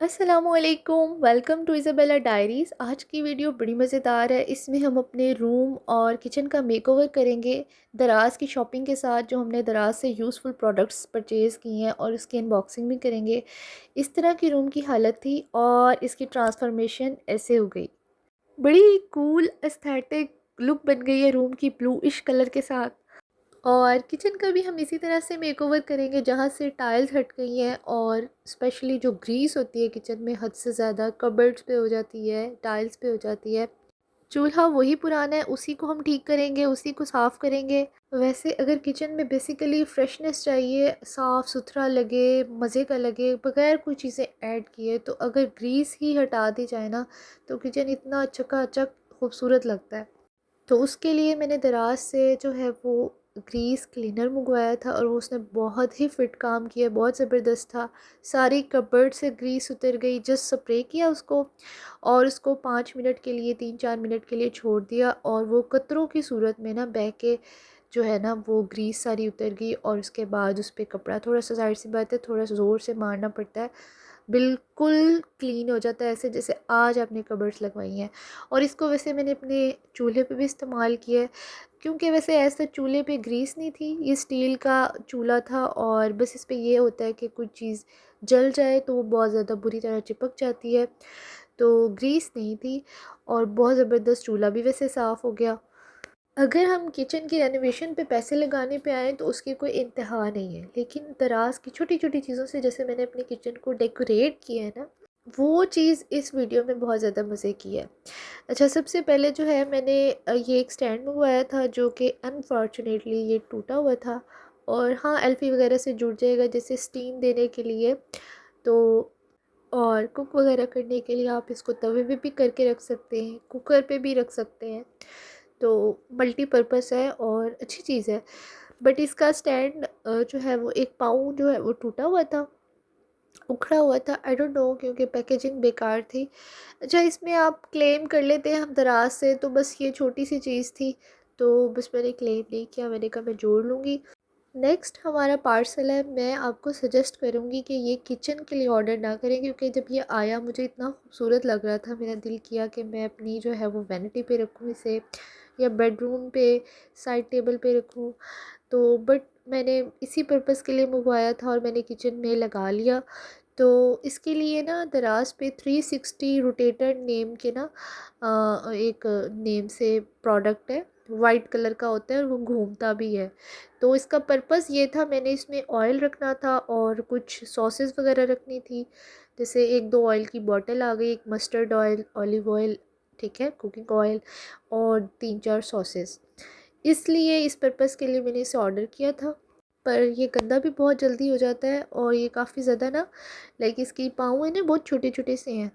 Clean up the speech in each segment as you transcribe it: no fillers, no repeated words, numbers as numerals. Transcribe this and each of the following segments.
अस्सलामुअलैकुम, welcome to Isabella diaries. आज की वीडियो बड़ी मज़ेदार है। इसमें हम अपने रूम और किचन का मेकओवर करेंगे दराज़ की शॉपिंग के साथ, जो हमने दराज़ से यूज़फुल प्रोडक्ट्स परचेज़ किए हैं, और उसकी अनबॉक्सिंग भी करेंगे। इस तरह की रूम की हालत थी और इसकी ट्रांसफॉर्मेशन ऐसे हो गई। बड़ी कूल एस्थेटिक लुक बन गई है रूम की ब्लूइश कलर के साथ। और किचन का भी हम इसी तरह से मेकओवर करेंगे, जहाँ से टाइल्स हट गई हैं और स्पेशली जो ग्रीस होती है किचन में हद से ज़्यादा कबर्ड्स पे हो जाती है, टाइल्स पे हो जाती है। चूल्हा वही पुराना है, उसी को हम ठीक करेंगे, उसी को साफ़ करेंगे। वैसे अगर किचन में बेसिकली फ्रेशनेस चाहिए, साफ़ सुथरा लगे, मज़े का लगे, बगैर कोई चीज़ें ऐड किए, तो अगर ग्रीस ही हटा दी जाए ना, तो किचन इतना चकाचक खूबसूरत लगता है। तो उसके लिए मैंने दराज से जो है वो ग्रीस क्लीनर मंगवाया था, और वो उसने बहुत ही फ़िट काम किया, बहुत ज़बरदस्त था। सारी कबर्ड से ग्रीस उतर गई, जस्ट स्प्रे किया उसको और उसको 5 मिनट के लिए, 3-4 मिनट के लिए छोड़ दिया, और वो कतरों की सूरत में ना बह के जो है ना वो ग्रीस सारी उतर गई। और उसके बाद उस पर कपड़ा, थोड़ा सा ज़ाहिर सी बात है थोड़ा सा ज़ोर से मारना पड़ता है, बिल्कुल क्लीन हो जाता है, ऐसे जैसे आज आपने कबर्ड्स लगवाई हैं। और इसको वैसे मैंने अपने चूल्हे पे भी इस्तेमाल किया है, क्योंकि वैसे ऐसे चूल्हे पे ग्रीस नहीं थी, ये स्टील का चूल्हा था, और बस इस पे ये होता है कि कुछ चीज़ जल जाए तो वो बहुत ज़्यादा बुरी तरह चिपक जाती है, तो ग्रीस नहीं थी। और बहुत ज़बरदस्त चूल्हा भी वैसे साफ़ हो गया। अगर हम किचन की रेनोवेशन पे पैसे लगाने पे आएँ तो उसकी कोई इंतहा नहीं है, लेकिन दराज की छोटी छोटी चीज़ों से जैसे मैंने अपने किचन को डेकोरेट किया है ना, वो चीज़ इस वीडियो में बहुत ज़्यादा मज़े की है। अच्छा, सबसे पहले जो है मैंने ये एक स्टैंड मंगवाया था, जो कि अनफॉर्चुनेटली ये टूटा हुआ था। और हाँ, एल्फ़ी वगैरह से जुड़ जाएगा, जैसे स्टीम देने के लिए। तो और कुक वगैरह करने के लिए आप इसको तवे पे भी करके रख सकते हैं, कुकर पे भी रख सकते हैं। तो मल्टीपर्पज़ है और अच्छी चीज़ है। बट इसका स्टैंड जो है वो एक पाँव जो है वो टूटा हुआ था, उखड़ा हुआ था, आई डोंट नो, क्योंकि पैकेजिंग बेकार थी। अच्छा, इसमें आप क्लेम कर लेते हैं हम दराज से, तो बस ये छोटी सी चीज़ थी, तो बस मैंने क्लेम नहीं किया, मैंने कहा मैं जोड़ लूँगी। नेक्स्ट हमारा पार्सल है। मैं आपको सजेस्ट करूँगी कि ये किचन के लिए ऑर्डर ना करें, क्योंकि जब ये आया मुझे इतना खूबसूरत लग रहा था, मेरा दिल किया कि मैं अपनी जो है वो वैनिटी पे रखूँ इसे, या बेडरूम पे साइड टेबल पे रखूँ। तो बट मैंने इसी पर्पज़ के लिए मंगवाया था और मैंने किचन में लगा लिया। तो इसके लिए ना दराज पे 360 रोटेटर नेम के ना एक नेम से प्रोडक्ट है, वाइट कलर का होता है और वो घूमता भी है। तो इसका पर्पज़ ये था, मैंने इसमें ऑयल रखना था और कुछ सॉसेस वगैरह रखनी थी, जैसे 1-2 ऑयल की बॉटल आ गई, एक मस्टर्ड ऑयल, ऑलिव ऑयल, ठीक है, कुकिंग ऑयल, और 3-4 सॉसेस। इसलिए इस पर्पज़ के लिए मैंने इसे ऑर्डर किया था। पर ये गंदा भी बहुत जल्दी हो जाता है, और ये काफ़ी ज़्यादा ना, लाइक इसकी पाँव है ना बहुत छोटे छोटे से हैं।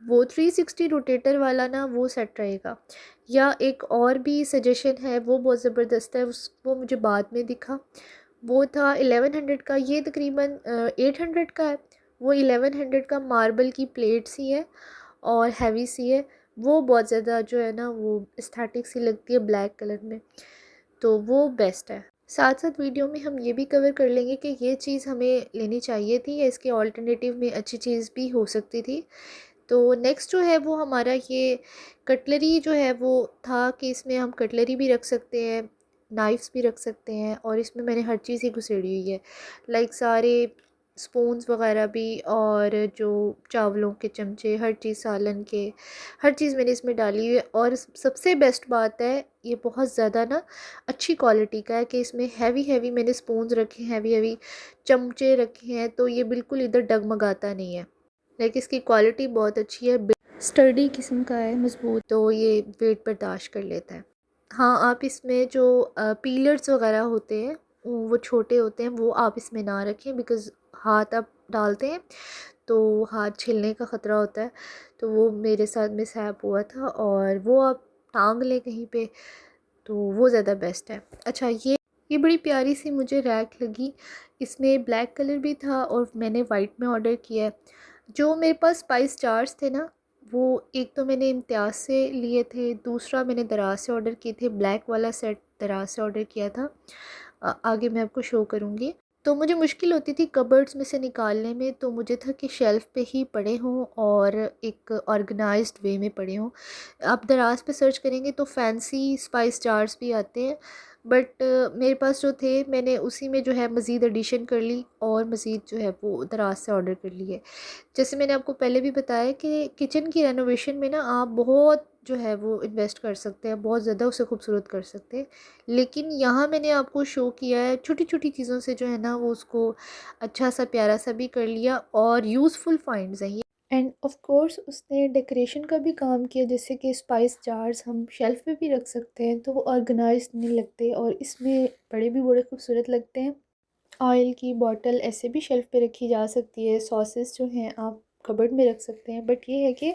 वो 360 रोटेटर वाला ना वो सेट रहेगा। या एक और भी सजेशन है, वो बहुत ज़बरदस्त है, उस वो मुझे बाद में दिखा। वो था 1100 का, ये तकरीबन 800 का है। वो 1100 का मार्बल की प्लेट सी है और हैवी सी है। वो बहुत ज़्यादा जो है ना वो एस्थेटिक सी लगती है ब्लैक कलर में, तो वो बेस्ट है। साथ साथ वीडियो में हम ये भी कवर कर लेंगे कि ये चीज़ हमें लेनी चाहिए थी, या इसके ऑल्टरनेटिव में अच्छी चीज़ भी हो सकती थी। तो नेक्स्ट जो है वो हमारा ये कटलरी जो है वो था, कि इसमें हम कटलरी भी रख सकते हैं, नाइफ्स भी रख सकते हैं, और इसमें मैंने हर चीज़ ही घुसेड़ी हुई है, लाइक सारे स्पून्स वगैरह भी, और जो चावलों के चमचे, हर चीज़, सालन के, हर चीज़ मैंने इसमें डाली हुई है। और सबसे बेस्ट बात है, ये बहुत ज़्यादा ना अच्छी क्वालिटी का है, कि इसमें हैवी हैवी मैंने स्पून्स रखे हैं, हैवी हैवी चमचे रखे हैं, तो ये बिल्कुल इधर डगमगाता नहीं है। लाइक इसकी क्वालिटी बहुत अच्छी है, स्टर्डी किस्म का है, मज़बूत, तो ये वेट बर्दाश्त कर लेता है। हाँ, आप इसमें जो पीलर्स वगैरह होते हैं, वो छोटे होते हैं, वो आप इसमें ना रखें, बिकॉज़ हाथ आप डालते हैं तो हाथ छिलने का ख़तरा होता है। तो वो मेरे साथ मिसहैप हुआ था, और वो आप टांग लें कहीं पे, तो वो ज़्यादा बेस्ट है। अच्छा, ये बड़ी प्यारी सी मुझे रैक लगी, इसमें ब्लैक कलर भी था और मैंने वाइट में ऑर्डर किया है। जो मेरे पास स्पाइस जार्स थे ना, वो एक तो मैंने इम्तियाज़ से लिए थे, दूसरा मैंने दराज से ऑर्डर किए थे, ब्लैक वाला सेट दराज से ऑर्डर किया था। आगे मैं आपको शो करूँगी। तो मुझे मुश्किल होती थी कबर्ड्स में से निकालने में, तो मुझे था कि शेल्फ़ पे ही पड़े हों और एक ऑर्गेनाइज्ड वे में पड़े हों। आप दराज पे सर्च करेंगे तो फैंसी स्पाइस जार्स भी आते हैं, बट मेरे पास जो थे मैंने उसी में जो है मज़ीद एडिशन कर ली और मज़ीद जो है वो दराज से ऑर्डर कर लिए। जैसे मैंने आपको पहले भी बताया कि किचन की रेनोवेशन में ना आप बहुत जो है वो इन्वेस्ट कर सकते हैं, बहुत ज़्यादा उसे खूबसूरत कर सकते हैं। लेकिन यहाँ मैंने आपको शो किया है छोटी छोटी चीज़ों से जो है ना वो उसको अच्छा सा प्यारा सा भी कर लिया और यूज़फुल फाइंड्स हैं ये। एंड ऑफ कोर्स उसने डेकोरेशन का भी काम किया, जैसे कि स्पाइस जार्स हम शेल्फ़ पे भी रख सकते हैं तो वो ऑर्गेनाइज्ड नहीं लगते और इसमें बड़े भी बड़े खूबसूरत लगते हैं। ऑयल की बॉटल ऐसे भी शेल्फ़ पे रखी जा सकती है, सॉसेस जो हैं आप कबर्ड में रख सकते हैं, बट ये है कि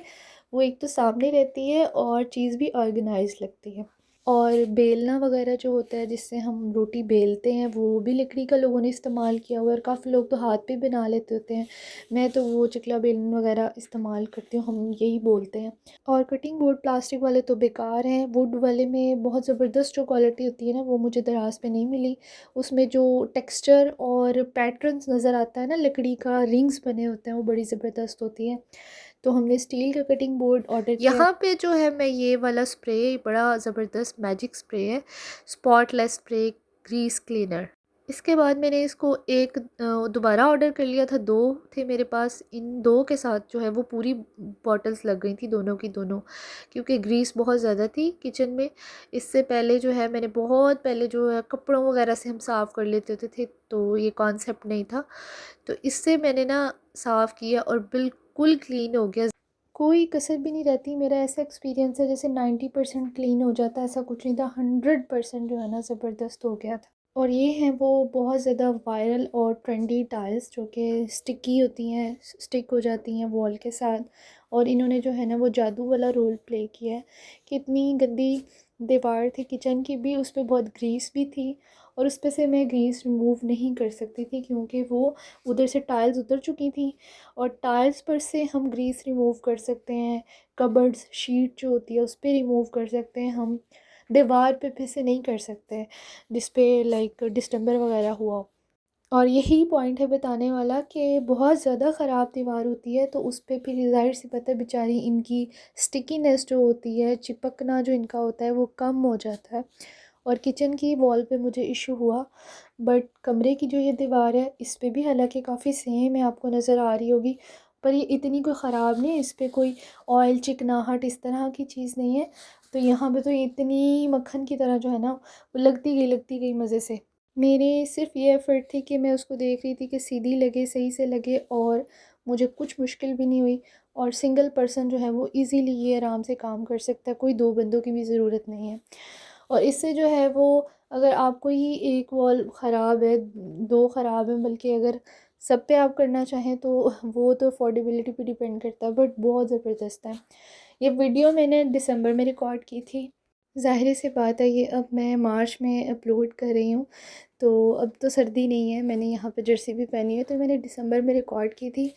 वो एक तो सामने रहती है और चीज़ भी ऑर्गेनाइज लगती है। और बेलना वगैरह जो होता है जिससे हम रोटी बेलते हैं वो भी लकड़ी का लोगों ने इस्तेमाल किया हुआ है, और काफ़ी लोग तो हाथ पे बना लेते होते हैं। मैं तो वो चकला बेलन वगैरह इस्तेमाल करती हूँ, हम यही बोलते हैं। और कटिंग बोर्ड प्लास्टिक वाले तो बेकार हैं, वुड वाले में बहुत ज़बरदस्त जो क्वालिटी होती है ना वो मुझे दराज पे नहीं मिली। उसमें जो टेक्सचर और पैटर्न्स नज़र आता है ना, लकड़ी का रिंग्स बने होते हैं, वो बड़ी ज़बरदस्त होती है। तो हमने स्टील का कटिंग बोर्ड ऑर्डर किया। यहाँ पे जो है मैं ये वाला स्प्रे, बड़ा ज़बरदस्त मैजिक स्प्रे है, स्पॉटलेस स्प्रे ग्रीस क्लीनर। इसके बाद मैंने इसको एक दोबारा ऑर्डर कर लिया था, 2 थे मेरे पास। इन 2 के साथ जो है वो पूरी बॉटल्स लग गई थी दोनों की दोनों, क्योंकि ग्रीस बहुत ज़्यादा थी किचन में। इससे पहले जो है मैंने बहुत पहले जो है कपड़ों वगैरह से हम साफ़ कर लेते होते थे, तो ये कॉन्सेप्ट नहीं था। तो इससे मैंने ना साफ़ किया और बिल्कुल क्लीन हो गया, कोई कसर भी नहीं रहती। मेरा ऐसा एक्सपीरियंस है जैसे 90% क्लीन हो जाता है, ऐसा कुछ नहीं था, 100% जो है ना ज़बरदस्त हो गया था। और ये हैं वो बहुत ज़्यादा वायरल और ट्रेंडी टाइल्स जो कि स्टिकी होती हैं, स्टिक हो जाती हैं वॉल के साथ। और इन्होंने जो है ना वो जादू वाला रोल प्ले किया है कि इतनी गंदी दीवार थी किचन की भी, उस पर बहुत ग्रीस भी थी और उस पर से मैं ग्रीस रिमूव नहीं कर सकती थी क्योंकि वो उधर से टाइल्स उतर चुकी थी और टाइल्स पर से हम ग्रीस रिमूव कर सकते हैं, कबर्ड्स शीट जो होती है उस पर रिमूव कर सकते हैं हम, दीवार पे फिर से नहीं कर सकते जिस पे लाइक डिस्टेंबर वगैरह हुआ हो। और यही पॉइंट है बताने वाला कि बहुत ज़्यादा ख़राब दीवार होती है तो उस पे फिर ज़ाहिर सी बात है बेचारी इनकी स्टिकीनेस जो होती है, चिपकना जो इनका होता है वो कम हो जाता है। और किचन की वॉल पे मुझे इशू हुआ, बट कमरे की जो ये दीवार है इस पे भी हालांकि काफ़ी सेम है, आपको नज़र आ रही होगी, पर ये इतनी कोई ख़राब नहीं है, इस पर कोई ऑयल चिकनाहट इस तरह की चीज़ नहीं है। तो यहाँ पे तो इतनी मक्खन की तरह जो है ना वो लगती गई मज़े से। मेरे सिर्फ ये एफ़र्ट थी कि मैं उसको देख रही थी कि सीधी लगे, सही से लगे और मुझे कुछ मुश्किल भी नहीं हुई। और सिंगल पर्सन जो है वो इजीली ये आराम से काम कर सकता है, कोई 2 बंदों की भी ज़रूरत नहीं है। और इससे जो है वो, अगर आपको ही एक वॉल ख़राब है, 2 ख़राब हैं, बल्कि अगर सब पे आप करना चाहें तो वो तो अफोर्डेबिलिटी पे डिपेंड करता है, बट बहुत ज़बरदस्त है। ये वीडियो मैंने दिसंबर में रिकॉर्ड की थी, ज़ाहिर सी बात है ये अब मैं मार्च में अपलोड कर रही हूँ, तो अब तो सर्दी नहीं है, मैंने यहाँ पे जर्सी भी पहनी है, तो मैंने दिसंबर में रिकॉर्ड की थी।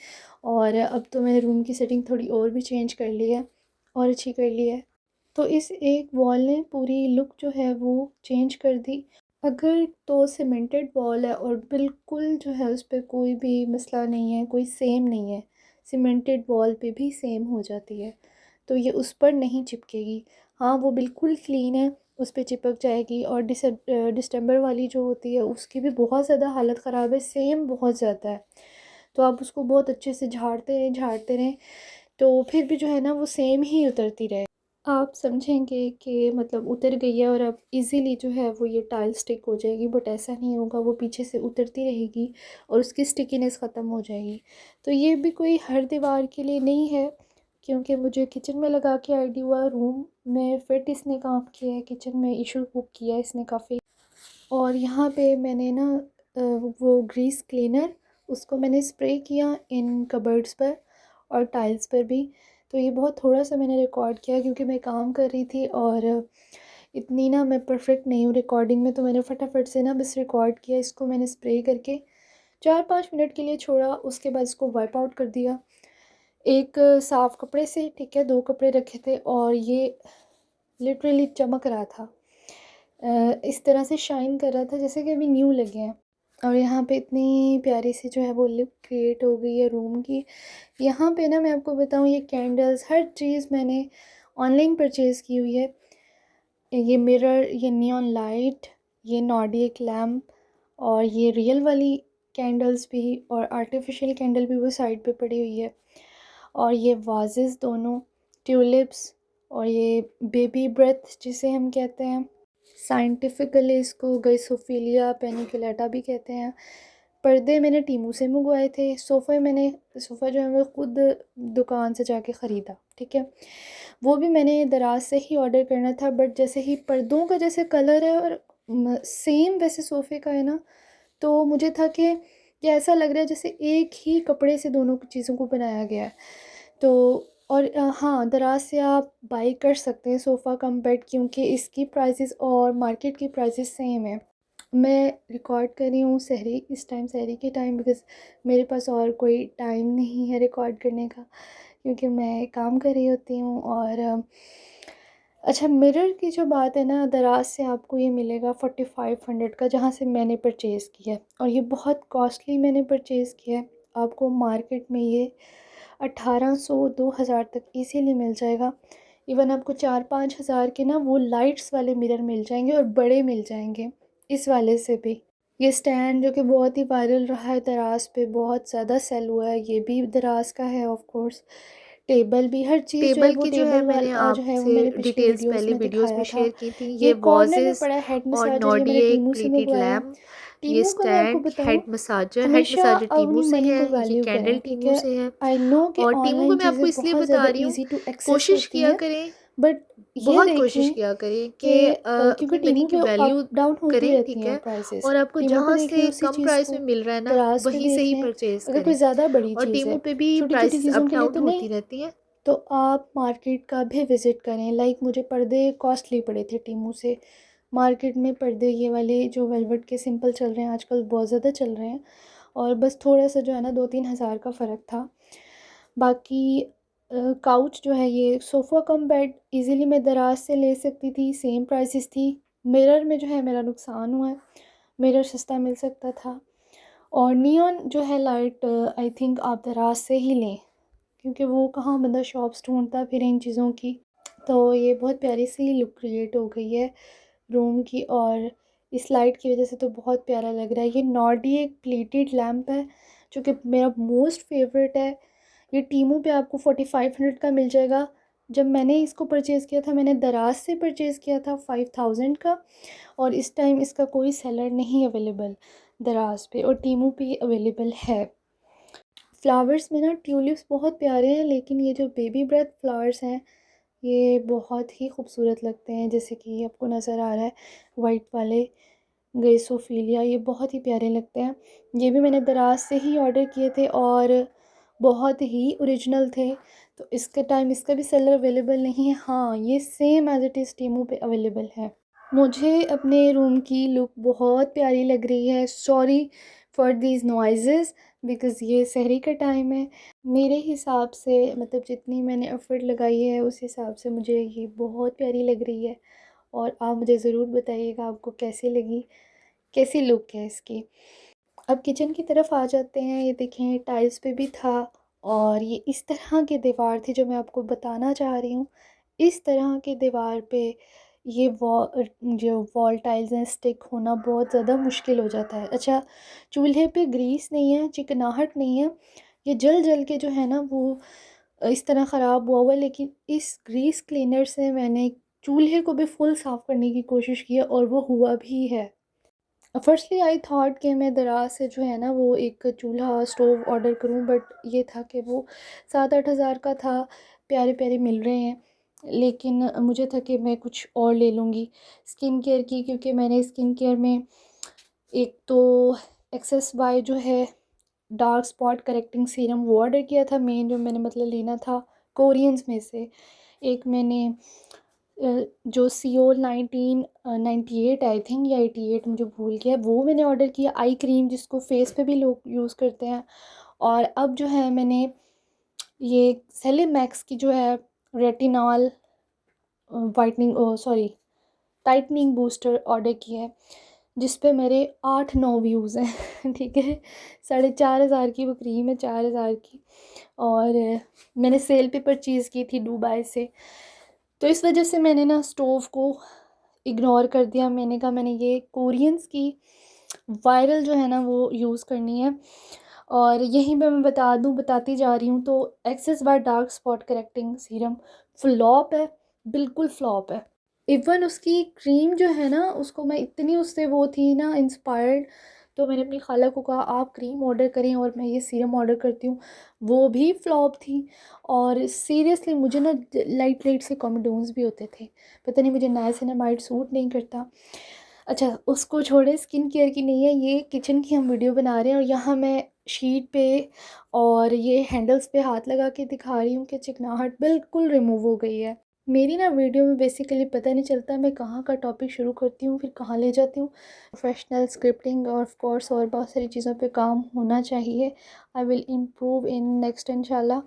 और अब तो मैंने रूम की सेटिंग थोड़ी और भी चेंज कर ली है और अच्छी कर ली है। तो इस एक वॉल ने पूरी लुक जो है वो चेंज कर दी। अगर तो सीमेंटेड वॉल है और बिल्कुल जो है उस पर कोई भी मसला नहीं है, कोई सेम नहीं है, सीमेंटेड वॉल पे भी सेम हो जाती है, तो ये उस पर नहीं चिपकेगी। हाँ वो बिल्कुल क्लीन है, उस पर चिपक जाएगी। और डिस्टेंबर वाली जो होती है उसकी भी बहुत ज़्यादा हालत ख़राब है, सेम बहुत ज़्यादा है, तो आप उसको बहुत अच्छे से झाड़ते रहें तो फिर भी जो है ना वो सेम ही उतरती रहे। आप समझेंगे कि मतलब उतर गई है और अब इजीली जो है वो ये टाइल स्टिक हो जाएगी, बट ऐसा नहीं होगा, वो पीछे से उतरती रहेगी और उसकी स्टिकीनेस ख़त्म हो जाएगी। तो ये भी कोई हर दीवार के लिए नहीं है, क्योंकि मुझे किचन में लगा के आइडिया हुआ, रूम में फिट इसने काम किया है, किचन में इशू बुक किया है इसने काफ़ी। और यहाँ पे मैंने ना वो ग्रीस क्लीनर उसको मैंने स्प्रे किया इन कबर्ड्स पर और टाइल्स पर भी। तो ये बहुत थोड़ा सा मैंने रिकॉर्ड किया क्योंकि मैं काम कर रही थी और इतनी ना मैं परफेक्ट नहीं हूँ रिकॉर्डिंग में, तो मैंने फटाफट से ना बस रिकॉर्ड किया। इसको मैंने स्प्रे करके 4-5 मिनट के लिए छोड़ा, उसके बाद इसको वाइप आउट कर दिया एक साफ़ कपड़े से। ठीक है, 2 कपड़े रखे थे और ये लिटरली चमक रहा था, इस तरह से शाइन कर रहा था जैसे कि अभी न्यू लगे हैं। और यहाँ पे इतनी प्यारी सी जो है वो लुक क्रिएट हो गई है रूम की। यहाँ पे ना मैं आपको बताऊँ, ये कैंडल्स हर चीज़ मैंने ऑनलाइन परचेज़ की हुई है। ये मिरर, ये नियॉन लाइट, ये नॉर्डिक लैम्प, और ये रियल वाली कैंडल्स भी, और आर्टिफिशियल कैंडल भी वो साइड पे पड़ी हुई है। और ये वाजेस दोनों, ट्यूलिप्स, और ये बेबी ब्रेथ जिसे हम कहते हैं, साइंटिफिकली इसको गैसोफिलिया पेनिकुलेटा भी कहते हैं। पर्दे मैंने टीमू से मंगवाए थे। सोफ़ा जो है वो खुद दुकान से जाके ख़रीदा, ठीक है। वो भी मैंने दराज से ही ऑर्डर करना था, बट जैसे ही पर्दों का जैसे कलर है और सेम वैसे सोफ़े का है ना, तो मुझे था कि ये ऐसा लग रहा है जैसे एक ही कपड़े से दोनों चीज़ों को बनाया गया है। तो और हाँ, दराज से आप बाई कर सकते हैं सोफ़ा कम बेड, क्योंकि इसकी प्राइसेस और मार्केट की प्राइसेस सेम है। मैं रिकॉर्ड कर रही हूँ सहरी, इस टाइम सहरी के टाइम, बिकॉज़ मेरे पास और कोई टाइम नहीं है रिकॉर्ड करने का, क्योंकि मैं काम कर रही होती हूँ। और अच्छा, मिरर की जो बात है ना, दराज से आपको ये मिलेगा 4500 का, जहाँ से मैंने परचेज़ किया है। और ये बहुत कॉस्टली मैंने परचेज़ किया है। आपको मार्केट में ये 1800-2000 तक इजीली मिल जाएगा। इवन आपको 4-5 हज़ार के ना वो लाइट्स वाले मिरर मिल जाएंगे, और बड़े मिल जाएंगे इस वाले से भी। ये स्टैंड जो कि बहुत ही वायरल रहा है, दराज पे बहुत ज़्यादा सेल हुआ है, ये भी दराज का है ऑफ कोर्स। टेबल भी, हर चीज़ जो है टेबल वो की जो है टेबल मैंने वाला जो है वो आपसे मैंने पिछली डिटेल्स वीडियोस पहले में वीडियोस में दिखाया था। शेयर की थी। ये ये कॉर्नर में वॉजेस पड़ा हेड और मसाजर, ये मैंने नॉर्डिक टीमू से प्लेटेड मंगवाया है। लैम्प, ये टीमू का मैं आपको स्टैंड, बताऊं, हेड हमेशा मसाजर टीमू अपनी से मनी है, को ये वैल्यू कैंडल करें, ठीक टीमू है। से है। आई नो कि और टीमू को ऑनलाइन मैं आपको चीज़ें इसलिए बहुत बता ज़्यादा रही हूँ, इजी टू एक्सेस कोशिश होती किया हैं, करें, बट ये बहुत देख कोशिश लें किया करें कि कि क्योंकि अपनी मनी टीमू की पे वैल्यू अप डाउन होती करें, रहती ठीक हैं है। प्राइसेस। और आपको टीमू पे जहाँ देख लें से उसी कम चीज़ प्राइस में को, मिल रहा है ना, दराज पे वहीं से देख ही लें। परचेज़ अगर कोई करें। ज़्यादा बड़ी और चीज़ टीमू है, पे भी छोटी छोटी प्राइस चीज़ों अप के लिए डाउन तो नहीं, होती रहती हैं। तो आप मार्केट का भी विज़िट करें। लाइक मुझे पर्दे कॉस्टली पड़े थे टीमू से। मार्केट में पर्दे ये वाले जो वेलवेट के सिंपल चल रहे हैं आजकल, बहुत ज़्यादा चल रहे हैं, और बस थोड़ा सा जो है ना 2-3 हज़ार का फ़र्क था। बाकी काउच जो है, ये सोफ़ा कम बेड इजीली मैं दराज से ले सकती थी, सेम प्राइसेस थी। मिरर में जो है मेरा नुकसान हुआ है, मिरर सस्ता मिल सकता था। और नियॉन जो है लाइट, आई थिंक आप दराज से ही लें, क्योंकि वो कहाँ बंदा शॉप्स ढूंढता फिर इन चीज़ों की। तो ये बहुत प्यारी सी लुक क्रिएट हो गई है रूम की, और इस लाइट की वजह से तो बहुत प्यारा लग रहा है। ये नॉर्डी एक प्लेटेड लैम्प है, जो कि मेरा मोस्ट फेवरेट है। ये टीमू पे आपको 4500 का मिल जाएगा। जब मैंने इसको परचेज़ किया था, मैंने दराज से परचेज़ किया था 5000 का, और इस टाइम इसका कोई सेलर नहीं अवेलेबल दराज पे, और टीमू पे अवेलेबल है। फ्लावर्स में ना ट्यूलिप्स बहुत प्यारे हैं, लेकिन ये जो बेबी ब्रेथ फ्लावर्स हैं ये बहुत ही खूबसूरत लगते हैं, जैसे कि आपको नज़र आ रहा है वाइट वाले गेसोफिलिया, ये बहुत ही प्यारे लगते हैं। ये भी मैंने दराज से ही ऑर्डर किए थे, और बहुत ही ओरिजिनल थे। तो इसके टाइम इसका भी सेलर अवेलेबल नहीं है। हाँ, ये सेम एज इट इज़ टीमू पे अवेलेबल है। मुझे अपने रूम की लुक बहुत प्यारी लग रही है। Sorry for these noises, because ये सहरी का टाइम है। मेरे हिसाब से, मतलब जितनी मैंने एफ़र्ट लगाई है उस हिसाब से मुझे ये बहुत प्यारी लग रही है। और आप मुझे ज़रूर बताइएगा आपको कैसी लगी, कैसी लुक है इसकी। अब किचन की तरफ आ जाते हैं। ये देखें, टाइल्स पे भी था, और ये इस तरह की दीवार थी जो मैं आपको बताना चाह रही हूँ। इस तरह की दीवार पे ये जो वॉल टाइल्स हैं, स्टिक होना बहुत ज़्यादा मुश्किल हो जाता है। अच्छा, चूल्हे पे ग्रीस नहीं है, चिकनाहट नहीं है, ये जल जल के जो है ना वो इस तरह ख़राब हुआ हुआ है। लेकिन इस ग्रीस क्लीनर से मैंने चूल्हे को भी फुल साफ़ करने की कोशिश की है, और वो हुआ भी है। फर्स्टली आई थॉट कि मैं दराज से जो है ना वो एक चूल्हा स्टोव ऑर्डर करूं, बट ये था कि वो 7-8 हज़ार का था, प्यारे प्यारे मिल रहे हैं। लेकिन मुझे था कि मैं कुछ और ले लूँगी स्किन केयर की, क्योंकि मैंने स्किन केयर में एक तो एक्सेस वाई जो है डार्क स्पॉट करेक्टिंग सीरम वो ऑर्डर किया था, मेन जो मैंने मतलब लेना था कोरियंस में से। एक मैंने जो CO1998 आई थिंक, या 88, मुझे भूल गया, वो मैंने ऑर्डर किया, आई क्रीम जिसको फेस पे भी लोग यूज़ करते हैं। और अब जो है मैंने ये सेलेमैक्स की जो है retinol whitening, sorry, tightening booster order किया है। जिस पे मेरे 8-9 व्यूज़ हैं ठीक है। 4,500 की वो क्रीम है, 4,000 की। और मैंने सेल पे परचेज़ की थी दुबई से। तो इस वजह से मैंने ना स्टोव को इग्नोर कर दिया। मैंने कहा मैंने ये कोरियंस की वायरल जो है ना वो यूज़ करनी है। और यहीं पे मैं बताती जा रही हूँ, तो एक्सेस बार dark spot correcting serum flop है, बिल्कुल फ्लॉप है। इवन उसकी क्रीम जो है ना, उसको मैं इतनी उससे वो थी ना इंस्पायर्ड, तो मैंने अपनी खाला को कहा आप क्रीम ऑर्डर करें और मैं ये सीरम ऑर्डर करती हूँ, वो भी फ्लॉप थी। और सीरियसली मुझे ना लाइट लाइट से कॉमेडोन्स भी होते थे, पता नहीं मुझे नाइसिनामाइड सूट नहीं करता। अच्छा उसको छोड़े, स्किन केयर की नहीं है ये, किचन की हम वीडियो बना रहे हैं। और यहाँ मैं शीट पे और ये हैंडल्स पे हाथ लगा के दिखा रही हूँ कि चिकनाहट बिल्कुल रिमूव हो गई है। मेरी ना वीडियो में बेसिकली पता नहीं चलता मैं कहाँ का टॉपिक शुरू करती हूँ फिर कहाँ ले जाती हूँ। प्रोफेशनल स्क्रिप्टिंग और ऑफ कोर्स और बहुत सारी चीज़ों पे काम होना चाहिए। I will improve in next इंशाल्लाह।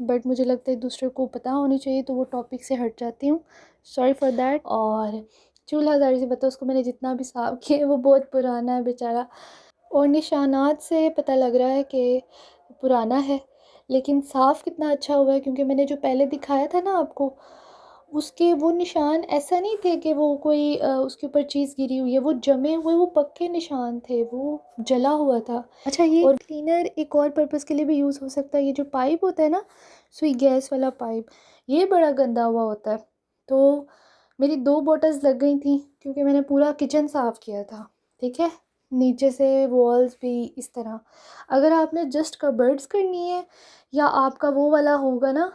बट मुझे लगता है दूसरे को पता होनी चाहिए, तो वो टॉपिक से हट जाती हूँ, सॉरी फॉर दैट। और चूल्हा ज़ाहिर सी बात है, उसको मैंने जितना भी साफ़ किया है वो बहुत पुराना है बेचारा। और निशानात से पता लग रहा है कि पुराना है, लेकिन साफ़ कितना अच्छा हुआ है, क्योंकि मैंने जो पहले दिखाया था ना आपको, उसके वो निशान ऐसा नहीं थे कि वो कोई उसके ऊपर चीज़ गिरी हुई है, वो जमे हुए वो पक्के निशान थे, वो जला हुआ था। अच्छा ये और क्लीनर एक और पर्पज़ के लिए भी यूज़ हो सकता है। ये जो पाइप होता है ना, सुई गैस वाला पाइप, ये बड़ा गंदा हुआ होता है। तो मेरी 2 बॉटल्स लग गई थी, क्योंकि मैंने पूरा किचन साफ़ किया था, ठीक है, नीचे से वॉल्स भी इस तरह। अगर आपने जस्ट कबर्ड्स करनी है, या आपका वो वाला होगा ना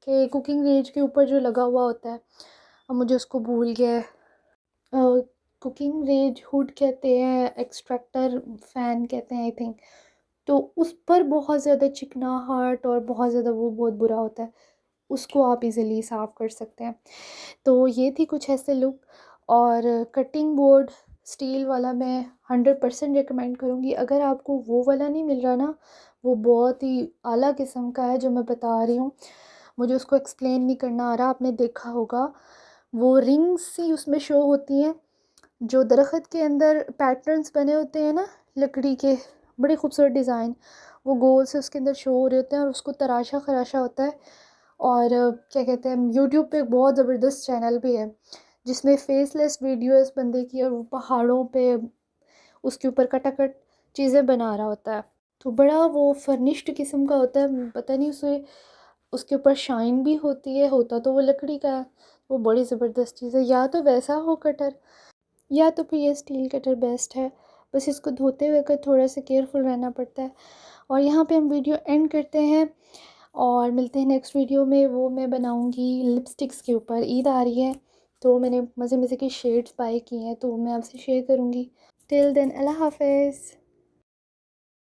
कि कुकिंग रेंज के ऊपर जो लगा हुआ होता है, अब मुझे उसको भूल गया है, कुकिंग रेंज हुड कहते हैं, एक्सट्रैक्टर फ़ैन कहते हैं आई थिंक। तो उस पर बहुत ज़्यादा चिकनाहट और बहुत ज़्यादा वो बहुत बुरा होता है, उसको आप इजीली साफ़ कर सकते हैं। तो ये थी कुछ ऐसे लुक। और कटिंग बोर्ड स्टील वाला मैं 100% रिकमेंड करूँगी। अगर आपको वो वाला नहीं मिल रहा ना, वो बहुत ही आला किस्म का है जो मैं बता रही हूँ, मुझे उसको एक्सप्लेन नहीं करना आ रहा, आपने देखा होगा वो रिंग्स सी उसमें शो होती हैं, जो दरख्त के अंदर पैटर्न्स बने होते हैं ना लकड़ी के, बड़े खूबसूरत डिज़ाइन, वो गोल से उसके अंदर शो हो रहे होते हैं, और उसको तराशा खराशा होता है। और क्या कहते हैं, यूट्यूब पे एक बहुत ज़बरदस्त चैनल भी है जिसमें फेसलेस वीडियोस बंदे की, और वो पहाड़ों पे उसके ऊपर कटाकट चीज़ें बना रहा होता है। तो बड़ा वो फर्निश्ड किस्म का होता है, पता नहीं उसे उसके ऊपर शाइन भी होती है, होता तो वो लकड़ी का है। वो बड़ी ज़बरदस्त चीज़ है। या तो वैसा हो कटर, या तो फिर ये स्टील कटर बेस्ट है। बस इसको धोते हुए का थोड़ा सा केयरफुल रहना पड़ता है। और यहाँ पे हम वीडियो एंड करते हैं, और मिलते हैं नेक्स्ट वीडियो में। वो मैं बनाऊँगी लिपस्टिक्स के ऊपर, ईद आ रही है तो मैंने मज़े मज़े की शेड्स बाय की हैं, तो मैं आपसे शेयर करूँगी। टिल देन अल्लाह हाफ़िज़।